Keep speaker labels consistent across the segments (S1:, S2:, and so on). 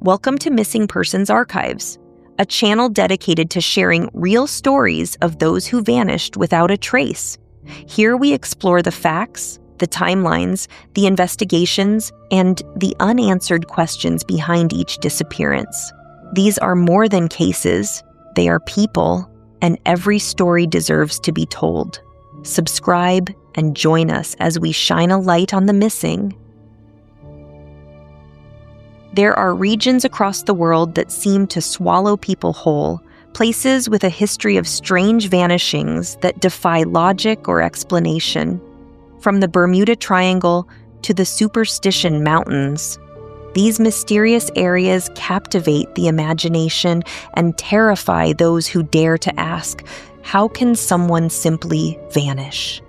S1: Welcome to Missing Persons Archives, a channel dedicated to sharing real stories of those who vanished without a trace. Here we explore the facts, the timelines, the investigations, and the unanswered questions behind each disappearance. These are more than cases, they are people, and every story deserves to be told. Subscribe and join us as we shine a light on the missing. There are regions across the world that seem to swallow people whole, places with a history of strange vanishings that defy logic or explanation. From the Bermuda Triangle to the Superstition Mountains, these mysterious areas captivate the imagination and terrify those who dare to ask, how can someone simply vanish?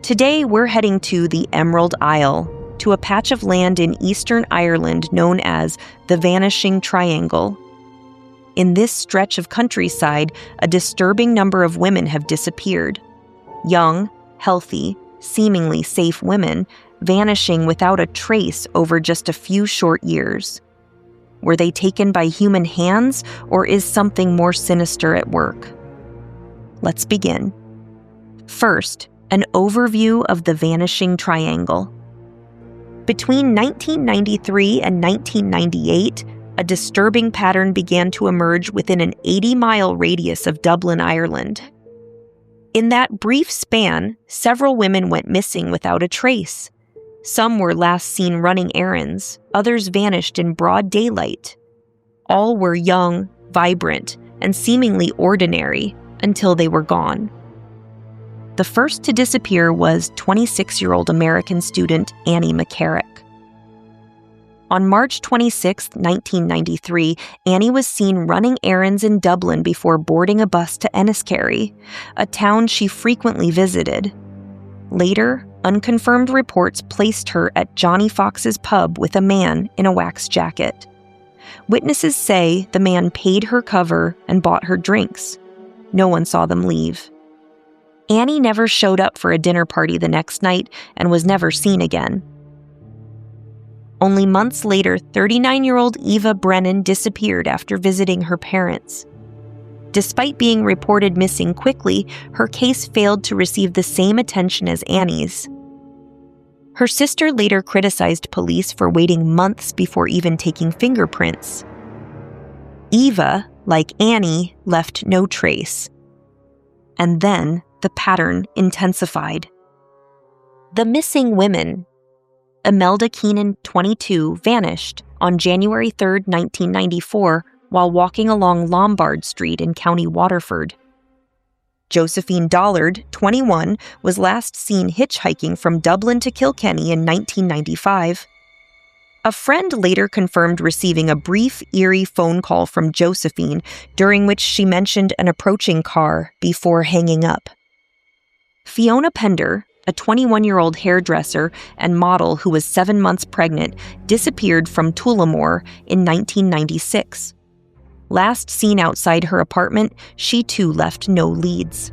S1: Today, we're heading to the Emerald Isle, to a patch of land in eastern Ireland known as the Vanishing Triangle. In this stretch of countryside, a disturbing number of women have disappeared. Young, healthy, seemingly safe women vanishing without a trace over just a few short years. Were they taken by human hands, or is something more sinister at work? Let's begin. First, an overview of the Vanishing Triangle. Between 1993 and 1998, a disturbing pattern began to emerge within an 80-mile radius of Dublin, Ireland. In that brief span, several women went missing without a trace. Some were last seen running errands, others vanished in broad daylight. All were young, vibrant, and seemingly ordinary until they were gone. The first to disappear was 26-year-old American student Annie McCarrick. On March 26, 1993, Annie was seen running errands in Dublin before boarding a bus to Enniskerry, a town she frequently visited. Later, unconfirmed reports placed her at Johnny Fox's pub with a man in a wax jacket. Witnesses say the man paid her cover and bought her drinks. No one saw them leave. Annie never showed up for a dinner party the next night and was never seen again. Only months later, 39-year-old Eva Brennan disappeared after visiting her parents. Despite being reported missing quickly, her case failed to receive the same attention as Annie's. Her sister later criticized police for waiting months before even taking fingerprints. Eva, like Annie, left no trace. And then the pattern intensified. The missing women. Imelda Keenan, 22, vanished on January 3, 1994, while walking along Lombard Street in County Waterford. Josephine Dollard, 21, was last seen hitchhiking from Dublin to Kilkenny in 1995. A friend later confirmed receiving a brief, eerie phone call from Josephine, during which she mentioned an approaching car before hanging up. Fiona Pender, a 21-year-old hairdresser and model who was 7 months pregnant, disappeared from Tullamore in 1996. Last seen outside her apartment, she too left no leads.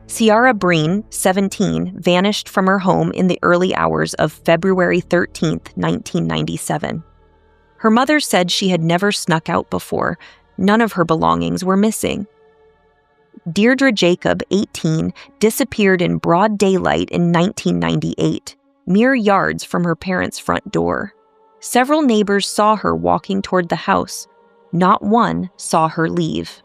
S1: Ciara Breen, 17, vanished from her home in the early hours of February 13, 1997. Her mother said she had never snuck out before. None of her belongings were missing. Deirdre Jacob, 18, disappeared in broad daylight in 1998, mere yards from her parents' front door. Several neighbors saw her walking toward the house. Not one saw her leave.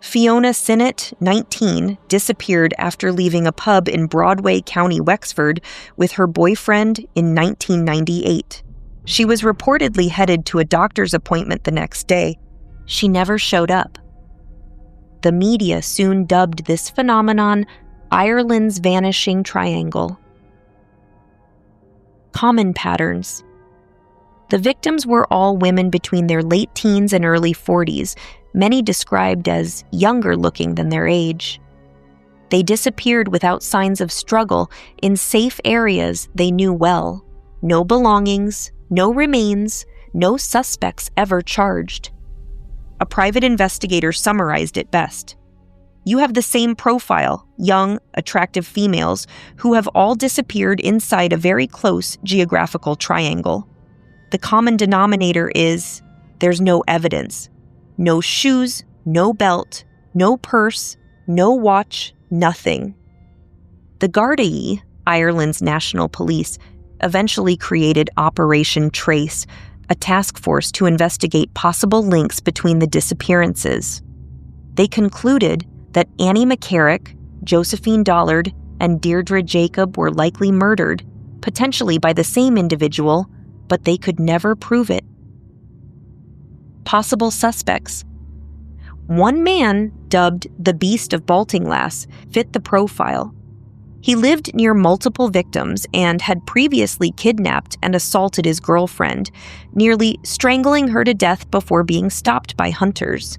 S1: Fiona Sinnott, 19, disappeared after leaving a pub in Broadway, County Wexford, with her boyfriend in 1998. She was reportedly headed to a doctor's appointment the next day. She never showed up. The media soon dubbed this phenomenon Ireland's Vanishing Triangle. Common patterns. The victims were all women between their late teens and early 40s, many described as younger looking than their age. They disappeared without signs of struggle in safe areas they knew well. No belongings, no remains, no suspects ever charged. A private investigator summarized it best. You have the same profile, young, attractive females who have all disappeared inside a very close geographical triangle. the common denominator is there's no evidence. No shoes, no belt, no purse, no watch, nothing. The Gardaí, Ireland's national police, eventually created Operation Trace, a task force to investigate possible links between the disappearances. They concluded that Annie McCarrick, Josephine Dollard, and Deirdre Jacob were likely murdered, potentially by the same individual, but they could never prove it. Possible suspects. One man, dubbed the Beast of Baltinglass, fit the profile. He lived near multiple victims and had previously kidnapped and assaulted his girlfriend, nearly strangling her to death before being stopped by hunters.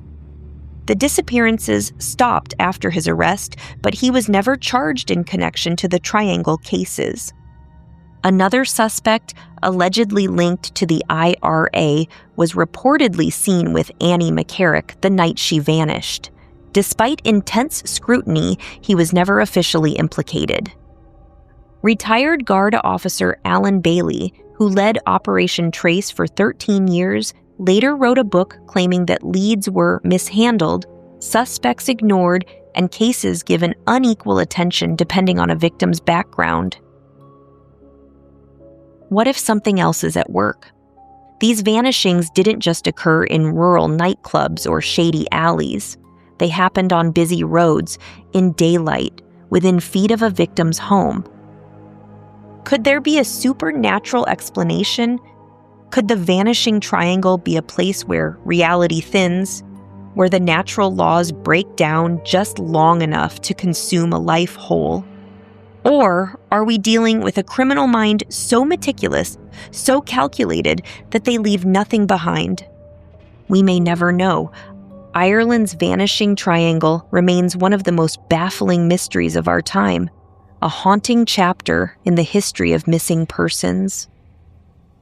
S1: The disappearances stopped after his arrest, but he was never charged in connection to the Triangle cases. Another suspect, allegedly linked to the IRA, was reportedly seen with Annie McCarrick the night she vanished. Despite intense scrutiny, he was never officially implicated. Retired Garda officer Alan Bailey, who led Operation Trace for 13 years, later wrote a book claiming that leads were mishandled, suspects ignored, and cases given unequal attention depending on a victim's background. What if something else is at work? These vanishings didn't just occur in rural nightclubs or shady alleys. They happened on busy roads, in daylight, within feet of a victim's home. Could there be a supernatural explanation? Could the Vanishing Triangle be a place where reality thins, where the natural laws break down just long enough to consume a life whole? Or are we dealing with a criminal mind so meticulous, so calculated, that they leave nothing behind? We may never know. Ireland's Vanishing Triangle remains one of the most baffling mysteries of our time, a haunting chapter in the history of missing persons.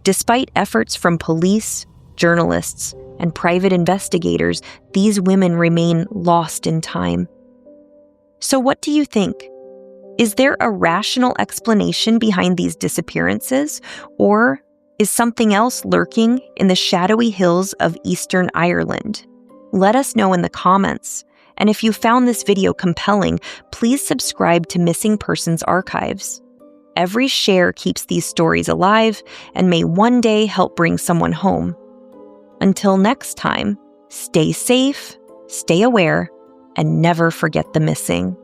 S1: Despite efforts from police, journalists, and private investigators, these women remain lost in time. So what do you think? Is there a rational explanation behind these disappearances, or is something else lurking in the shadowy hills of Eastern Ireland? Let us know in the comments. And if you found this video compelling, please subscribe to Missing Persons Archives. Every share keeps these stories alive and may one day help bring someone home. Until next time, stay safe, stay aware, and never forget the missing.